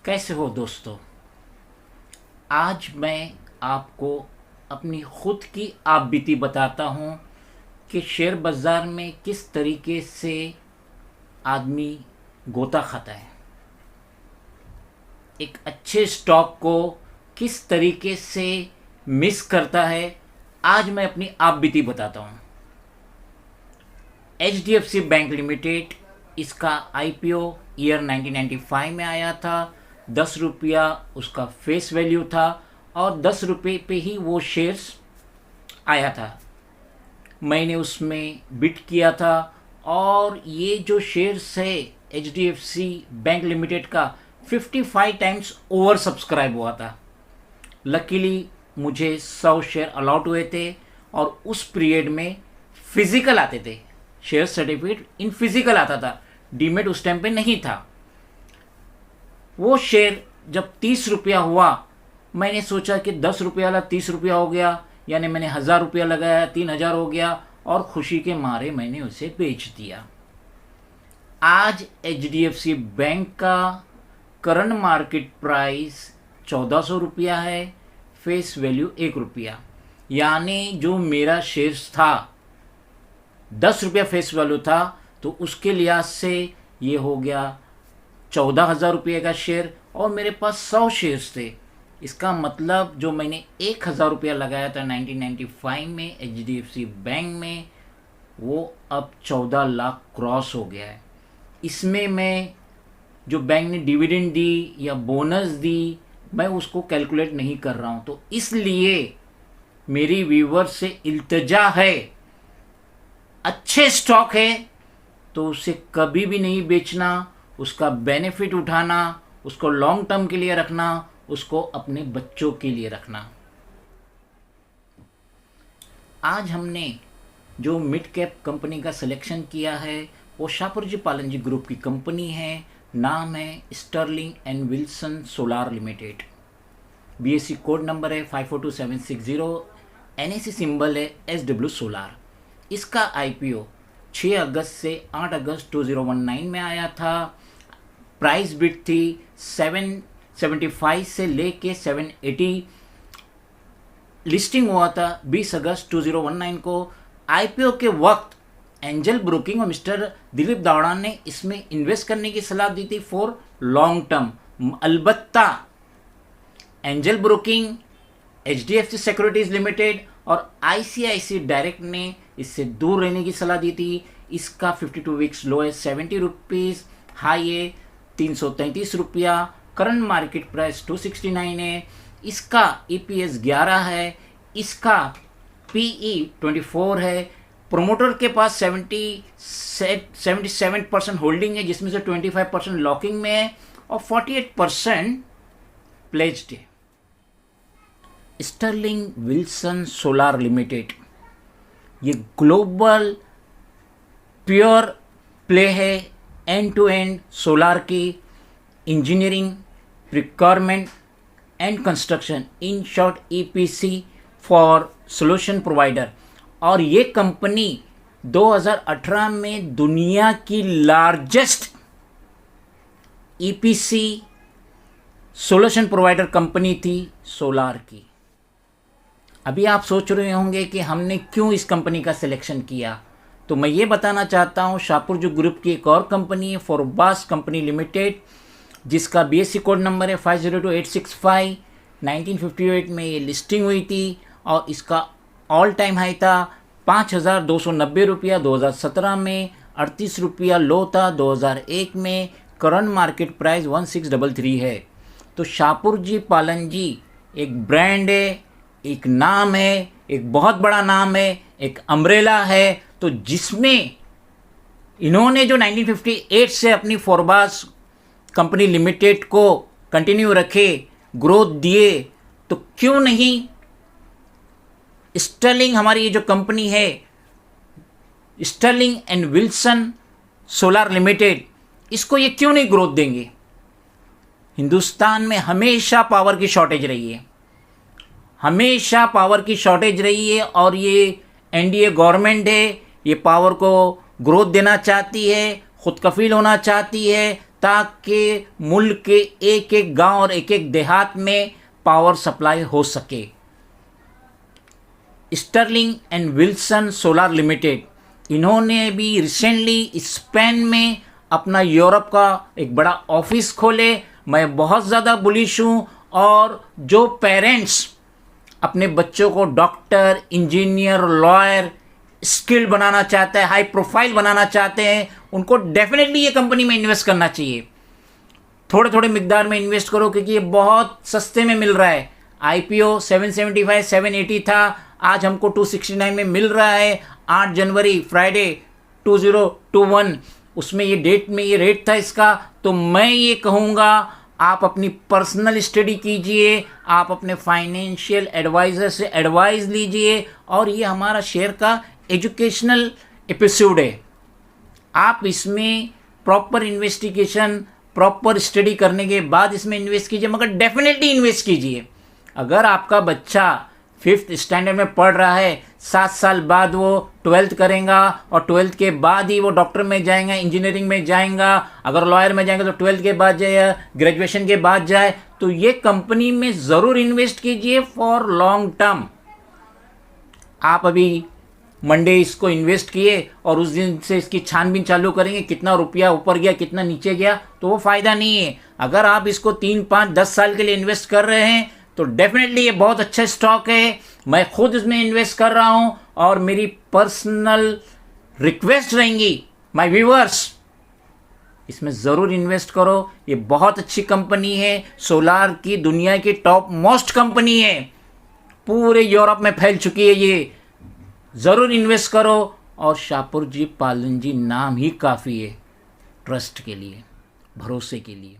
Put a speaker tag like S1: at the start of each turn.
S1: कैसे हो दोस्तों। आज मैं आपको अपनी खुद की आप बीती बताता हूँ कि शेयर बाज़ार में किस तरीके से आदमी गोता खाता है, एक अच्छे स्टॉक को किस तरीके से मिस करता है। आज मैं अपनी आप बीती बताता हूँ। HDFC बैंक लिमिटेड, इसका IPO ईयर 1995 में आया था। 10 रुपया उसका फेस वैल्यू था और 10 रुपये पे ही वो शेयर्स आया था। मैंने उसमें बिट किया था और ये जो शेयर्स है HDFC बैंक लिमिटेड का 55 टाइम्स ओवर सब्सक्राइब हुआ था। लकीली मुझे 100 शेयर अलॉट हुए थे और उस पीरियड में फिजिकल आते थे, शेयर सर्टिफिकेट इन फिजिकल आता था, डीमेट उस टाइम पे नहीं था। वो शेयर जब 30 रुपया हुआ, मैंने सोचा कि 10 रुपया वाला 30 रुपया हो गया, यानी मैंने 1000 रुपया लगाया, 3000 हो गया और खुशी के मारे मैंने उसे बेच दिया। आज HDFC बैंक का करंट मार्केट प्राइस 1400 रुपया है, फेस वैल्यू 1 रुपया, यानी जो मेरा शेयर्स था 10 रुपया फेस वैल्यू था तो उसके लिहाज से ये हो गया 14,000 रुपये का शेयर और मेरे पास 100 शेयर्स थे। इसका मतलब जो मैंने 1,000 रुपया लगाया था 1995 में HDFC बैंक में, वो अब 14 लाख क्रॉस हो गया है। इसमें मैं जो बैंक ने डिविडेंड दी या बोनस दी, मैं उसको कैलकुलेट नहीं कर रहा हूँ। तो इसलिए मेरी व्यूवर से इल्तजा है, अच्छे स्टॉक है तो उसे कभी भी नहीं बेचना, उसका बेनिफिट उठाना, उसको लॉन्ग टर्म के लिए रखना, उसको अपने बच्चों के लिए रखना। आज हमने जो मिड कैप कंपनी का सिलेक्शन किया है वो शाहपुर जी पालन जी ग्रुप की कंपनी है। नाम है Sterling and Wilson solar limited. BSE code number है 542760। NSE सिंबल है SW सोलार। इसका IPO 6 अगस्त से 8 अगस्त 2019 में आया था। प्राइस बिड थी 775 से लेके 780। लिस्टिंग हुआ था 20 अगस्त 2019 को। IPO के वक्त एंजल ब्रोकिंग और मिस्टर दिलीप दावड़ा ने इसमें इन्वेस्ट करने की सलाह दी थी फॉर लॉन्ग टर्म। अलबत्ता angel broking, HDFC securities limited और ICICI डायरेक्ट ने इससे दूर रहने की सलाह दी थी। इसका 52 वीक्स लो है 70 रुपीज़, हाई है 333 रुपया, करंट मार्केट प्राइस 269 है। इसका EPS 11 है, इसका PE 24 है। प्रोमोटर के पास 77% होल्डिंग है, जिसमें से 25% लॉकिंग में है और 48% प्लेज्ड है। स्टर्लिंग विल्सन सोलार लिमिटेड ये ग्लोबल प्योर प्ले है, एंड टू एंड सोलार की engineering, procurement and construction, in short EPC for solution provider. और ये कंपनी 2018 में दुनिया की largest EPC solution provider company थी सोलार की। अभी आप सोच रहे होंगे कि हमने क्यों इस कंपनी का सिलेक्शन किया, तो मैं ये बताना चाहता हूँ। शाहपुर जो ग्रुप की एक और कंपनी है फॉरबास कंपनी लिमिटेड, जिसका BSE कोड नंबर है 502865। 1958 में ये लिस्टिंग हुई थी और इसका ऑल टाइम हाई था 5,290 रुपया 2017 में, 38 रुपया लो था 2001 में। करंट मार्केट प्राइस 1633 है। तो शाहपुर जी पालन जी एक ब्रांड है, एक नाम है, एक बहुत बड़ा नाम है, एक अम्ब्रेला है। तो जिसमें इन्होंने जो 1958 से अपनी फॉरबास कंपनी लिमिटेड को कंटिन्यू रखे, ग्रोथ दिए, तो क्यों नहीं स्टर्लिंग, हमारी ये जो कंपनी है Sterling and Wilson solar limited, इसको ये क्यों नहीं ग्रोथ देंगे। हिंदुस्तान में हमेशा पावर की शॉर्टेज रही है, हमेशा पावर की शॉर्टेज रही है और ये NDA गवर्नमेंट है, ये पावर को ग्रोथ देना चाहती है, खुद कफील होना चाहती है, ताकि मुल्क के एक एक गांव और एक एक देहात में पावर सप्लाई हो सके। Sterling and Wilson solar limited, इन्होंने भी रिसेंटली स्पेन में अपना यूरोप का एक बड़ा ऑफिस खोले। मैं बहुत ज़्यादा बुलिश हूँ, और जो पेरेंट्स अपने बच्चों को डॉक्टर, इंजीनियर, लॉयर, स्किल्ड बनाना चाहते हैं, हाई प्रोफाइल बनाना चाहते हैं, उनको डेफिनेटली ये कंपनी में इन्वेस्ट करना चाहिए। थोड़े थोड़े मिकदार में इन्वेस्ट करो, क्योंकि ये बहुत सस्ते में मिल रहा है। IPO 775 780 था, आज हमको 269 में मिल रहा है। 8 जनवरी फ्राइडे 2021 उसमें ये डेट में ये रेट था इसका। तो मैं ये कहूँगा, आप अपनी पर्सनल स्टडी कीजिए, आप अपने फाइनेंशियल एडवाइज़र से एडवाइस लीजिए, और ये हमारा शेयर का एजुकेशनल एपिसोड है। आप इसमें प्रॉपर इन्वेस्टिगेशन, प्रॉपर स्टडी करने के बाद इसमें इन्वेस्ट कीजिए, मगर डेफिनेटली इन्वेस्ट कीजिए। अगर आपका बच्चा 5th स्टैंडर्ड में पढ़ रहा है, 7 साल बाद वो 12th करेगा, और 12th के बाद ही वो डॉक्टर में जाएगा, इंजीनियरिंग में जाएगा, अगर लॉयर में जाएगा तो 12th के बाद जाए, ग्रेजुएशन के बाद जाए, तो ये कंपनी में ज़रूर इन्वेस्ट कीजिए फॉर लॉन्ग टर्म। आप अभी मंडे इसको इन्वेस्ट किए और उस दिन से इसकी छानबीन चालू करेंगे, कितना रुपया ऊपर गया, कितना नीचे गया, तो वो फ़ायदा नहीं है। अगर आप इसको 3, 5, 10 साल के लिए इन्वेस्ट कर रहे हैं तो डेफिनेटली ये बहुत अच्छा स्टॉक है। मैं खुद इसमें इन्वेस्ट कर रहा हूँ, और मेरी पर्सनल रिक्वेस्ट रहेंगी माय व्यूअर्स, इसमें ज़रूर इन्वेस्ट करो। ये बहुत अच्छी कंपनी है, सोलार की दुनिया की टॉप मोस्ट कंपनी है, पूरे यूरोप में फैल चुकी है ये। ज़रूर इन्वेस्ट करो, और शाहपुर जी पालन जी नाम ही काफ़ी है ट्रस्ट के लिए, भरोसे के लिए।